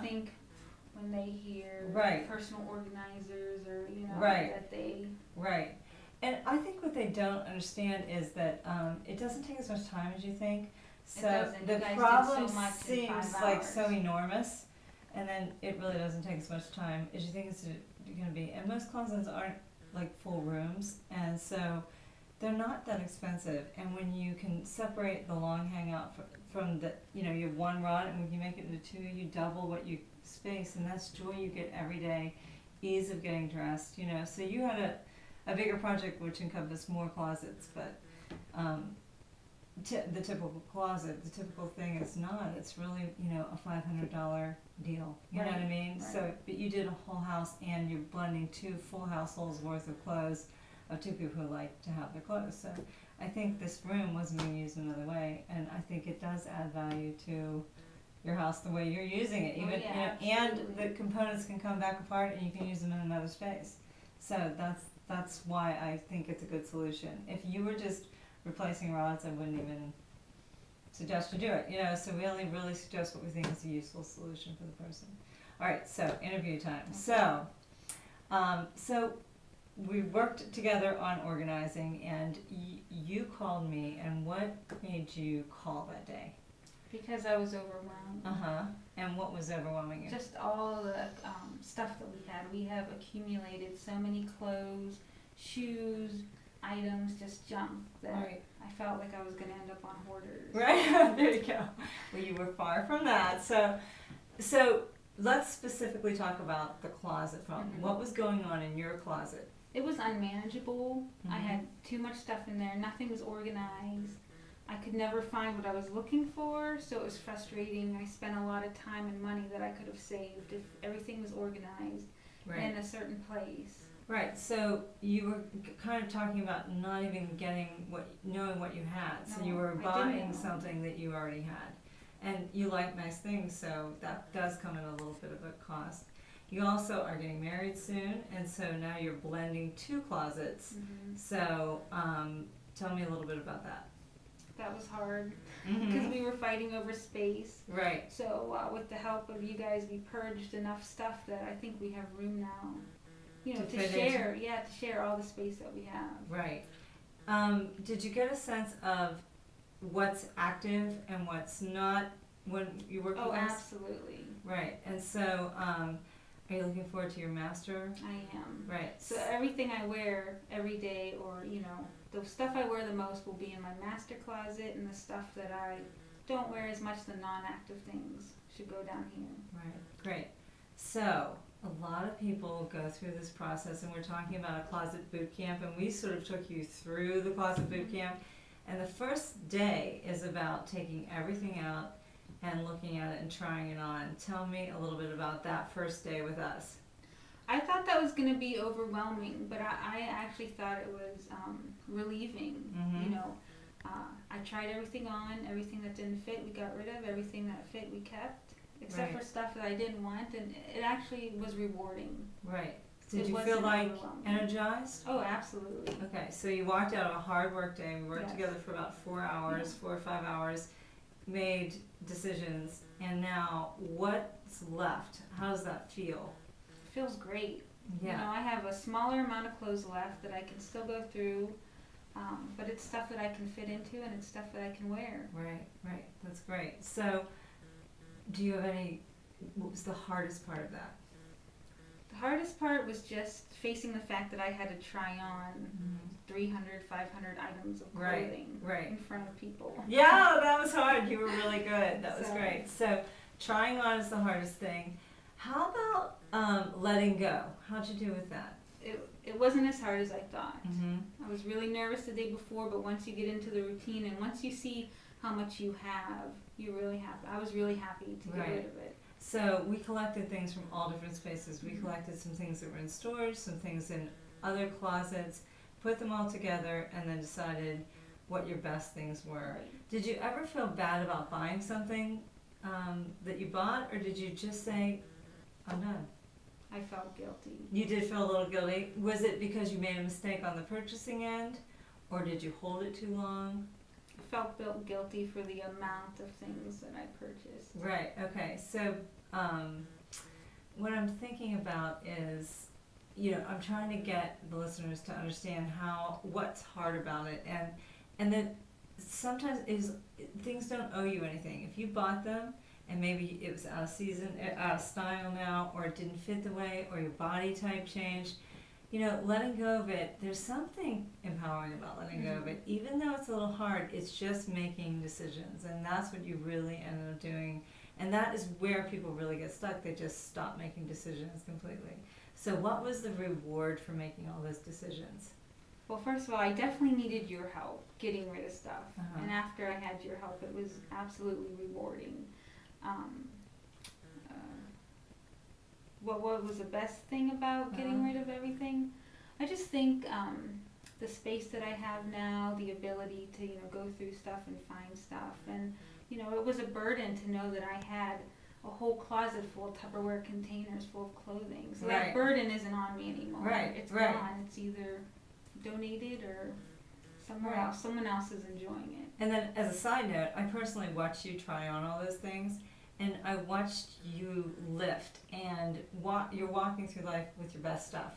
think when they hear Right. personal organizers or, Right. that they, Right. And I think what they don't understand is that it doesn't take as much time as you think. it So doesn't. the You guys did problem so much in seems 5 like hours. so enormous, and then it really doesn't take as much time as you think it's going to be. And most closets aren't like full rooms, and so they're not that expensive. And when you can separate the long hangout from the, you have one rod, and when you make it into two, you double what you space, and that's joy you get every day, ease of getting dressed. So you had a bigger project which encompassed more closets, but the typical closet, the typical thing is not. It's really, a $500 deal. You know what I mean? Right. So, but you did a whole house, and you're blending two full households worth of clothes of two people who like to have their clothes. So, I think this room wasn't being used another way, and I think it does add value to your house the way you're using it. Even and absolutely. the components can come back apart, and you can use them in another space. So that's why I think it's a good solution. If you were just replacing rods, I wouldn't even suggest you do it. So we only really suggest what we think is a useful solution for the person. All right, so interview time. Okay. So we worked together on organizing, and you called me. And what made you call that day? Because I was overwhelmed. And what was overwhelming you? Just all the stuff that we had. We have accumulated so many clothes, shoes, items, just junk that Right. I felt like I was going to end up on Hoarders. Right. There you go. Well, you were far from that. So let's specifically talk about the closet problem. Mhm. What was going on in your closet? It was unmanageable. I Mhm. had too much stuff in there. Nothing was organized. I could never find what I was looking for, so it was frustrating. I spent a lot of time and money that I could have saved if everything was organized Right. in a certain place. Right. So you were kind of talking about not even knowing what you had. So you No, were I didn't buying know. something that you already had, and you like nice things, so that does come at a little bit of a cost. You also are getting married soon, and so now you're blending two closets. Mhm. So tell me a little bit about that. That was hard because we were fighting over space. Right. So with the help of you guys, we purged enough stuff that I think we have room now. To To fit share, to share all the space that we have. Right. Did you get a sense of what's active and what's not when you work Oh, with us? absolutely. Right. And so, are you looking forward to your master? I am. Right. So everything I wear every day, or the stuff I wear the most will be in my master closet, and the stuff that I don't wear as much, the non-active things, should go down here. Right. Great. So, a lot of people go through this process, and we're talking about a closet boot camp, and we sort of took you through the closet boot camp. And the first day is about taking everything out and looking at it and trying it on. Tell me a little bit about that first day with us. I thought that was going to be overwhelming, but I actually thought it was relieving. Mhm. I tried everything on. Everything that didn't fit, we got rid of. Everything that fit, we kept, except Right. for stuff that I didn't want, and it actually was rewarding. Right. Did It you wasn't feel like overwhelming. energized? Oh, absolutely. Okay, so you walked out of a hard work day. We worked Yes. together for about 4 hours, 4 or 5 hours, made decisions, and now what's left? How does that feel? It feels great. Yeah. I have a smaller amount of clothes left that I can still go through, but it's stuff that I can fit into, and it's stuff that I can wear. Right. That's great. So, what was the hardest part of that? The hardest part was just facing the fact that I had to try on 300, 500 items of clothing Right. in front of people. Yeah, that was hard. You were really good. That was So- great. So, trying on is the hardest thing. How about letting go? How'd you do with that? It wasn't as hard as I thought. Mm-hmm. I was really nervous the day before, but once you get into the routine and once you see how much you have, you're really happy. I was really happy to get Right. rid of it. So we collected things from all different spaces. We collected some things that were in storage, some things in other closets, put them all together, and then decided what your best things were. Right. Did you ever feel bad about buying something that you bought, or did you just say, I'm done? I felt guilty. You did feel a little guilty. Was it because you made a mistake on the purchasing end, or did you hold it too long? I felt guilty for the amount of things that I purchased. Right, okay. So what I'm thinking about is, I'm trying to get the listeners to understand what's hard about it, and that sometimes things don't owe you anything. If you bought them and maybe it was out of season, out of style now, or it didn't fit the way, or your body type changed, letting go of it, there's something empowering about letting go of it. Even though it's a little hard, it's just making decisions, and that's what you really ended up doing. And that is where people really get stuck. They just stop making decisions completely. So what was the reward for making all those decisions? Well, first of all, I definitely needed your help getting rid of stuff. Uh-huh. And after I had your help, it was absolutely rewarding. What was the best thing about getting rid of everything? I just think the space that I have now, the ability to go through stuff and find stuff, and it was a burden to know that I had a whole closet full of Tupperware containers full of clothing. So that burden isn't on me anymore. Right. It's gone. It's either donated or somewhere else. Someone else is enjoying it. And then, as a side note, I personally watched you try on all those things, and I watched you lift, and you're walking through life with your best stuff.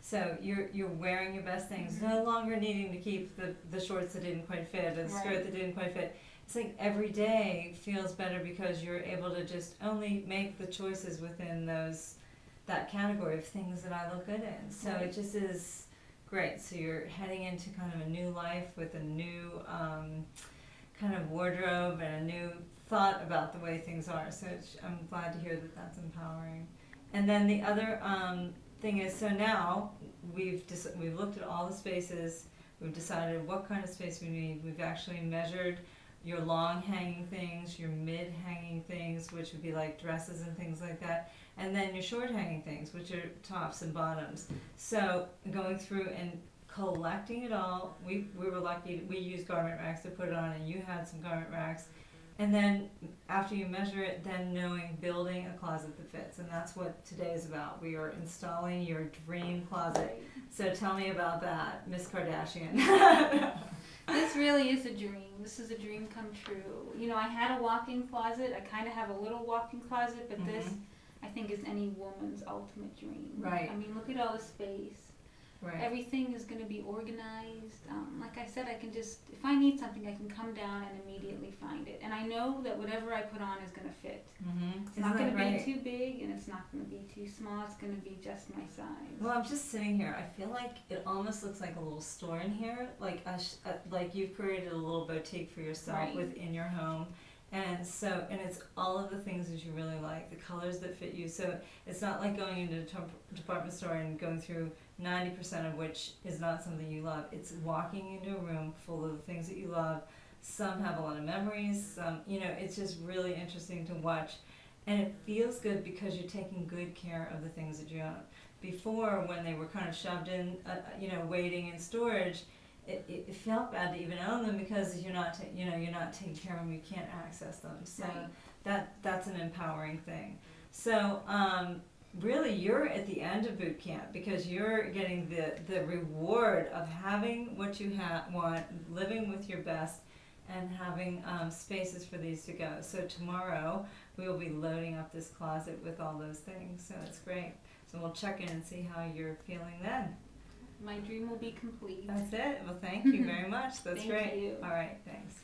So you're wearing your best things, no longer needing to keep the shorts that didn't quite fit, or the skirt that didn't quite fit. It's like every day feels better because you're able to just only make the choices within that category of things that I look good in. So it just is great. So you're heading into kind of a new life with a new kind of wardrobe and a new thought about the way things are. So I'm glad to hear that that's empowering. And then the other thing is, so now we've looked at all the spaces. We've decided what kind of space we need. We've actually measured your long hanging things, your mid hanging things, which would be like dresses and things like that, and then your short hanging things, which are tops and bottoms. So going through and collecting it all, we were lucky, we used garment racks to put it on, and you had some garment racks. And then after you measure it, then building a closet that fits. And that's what today is about. We are installing your dream closet. So tell me about that, Miss Kardashian. This really is a dream. This is a dream come true. I had a walk-in closet. I kind of have a little walk-in closet, but this, I think, is any woman's ultimate dream. Right. I mean, look at all the space. Right. Everything is going to be organized. Like I said, I can just, if I need something, I can come down and immediately find it. And I know that whatever I put on is going to fit. It's not going to be too big, and it's not going to be too small. It's going to be just my size. Well, I'm just sitting here. I feel like it almost looks like a little store in here, like like you've created a little boutique for yourself within your home. And it's all of the things that you really like, the colors that fit you. So it's not like going into a department store and going through 90% of which is not something you love. It's walking into a room full of the things that you love. Some have a lot of memories. Some, it's just really interesting to watch. And it feels good because you're taking good care of the things that you own. Before, when they were kind of shoved in, waiting in storage, it felt bad to even own them because you're not taking care of them. You can't access them. So that's an empowering thing. So really, you're at the end of boot camp because you're getting the reward of having what you want, living with your best, and having spaces for these to go. So tomorrow we will be loading up this closet with all those things. So it's great. So we'll check in and see how you're feeling then. My dream will be complete. That's it. Well, thank you very much. That's great. Thank you. All right, thanks.